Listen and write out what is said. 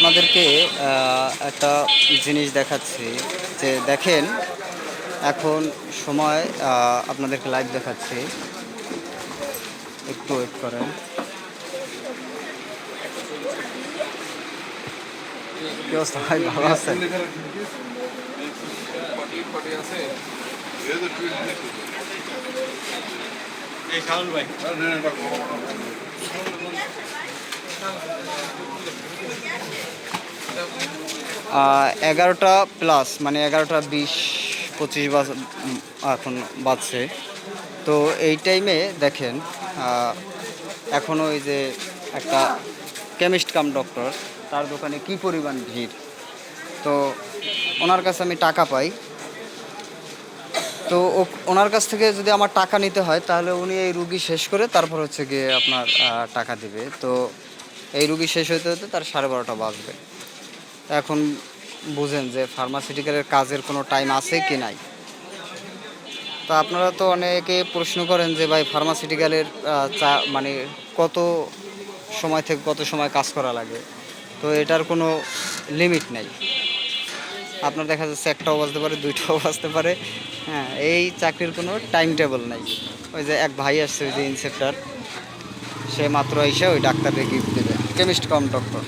আপনাদেরকে একটা জিনিস দেখাচ্ছি যে দেখেন এখন সময় আপনাদেরকে লাইভ দেখাচ্ছি, একটু ওয়েট করেন। কি অবস্থা ভাই, ভালো আছেন? এগারোটা প্লাস, মানে 11:20-25 এখন বাজছে। তো এই টাইমে দেখেন এখনও ওই যে একটা কেমিস্ট কাম ডক্টর, তার দোকানে কি পরিমাণ ভিড়। তো ওনার কাছে আমি টাকা পাই, তো ওনার কাছ থেকে যদি আমার টাকা নিতে হয় তাহলে উনি এই রুগী শেষ করে তারপর হচ্ছে গিয়ে আপনার টাকা দিবে। তো এই রুগী শেষ হতে হতে তার 12:30 বাজবে। এখন বুঝেন যে ফার্মাসিউটিক্যালের কাজের কোনো টাইম আছে কি নাই। তা আপনারা তো অনেকে প্রশ্ন করেন যে ভাই ফার্মাসিউটিক্যালের মানে কত সময় থেকে কত সময় কাজ করা লাগে। তো এটার কোনো লিমিট নেই। আপনার দেখা যাচ্ছে 1টাও বাজতে পারে, 2টাও বাজতে পারে। হ্যাঁ, এই চাকরির কোনো টাইম টেবল নাই। ওই যে এক ভাই আসছে, ওই যে ইনসেপ্টার, সে মাত্র এসে ওই ডাক্তারকে গিফট দেবে, কেমিস্ট কাম ডক্টর।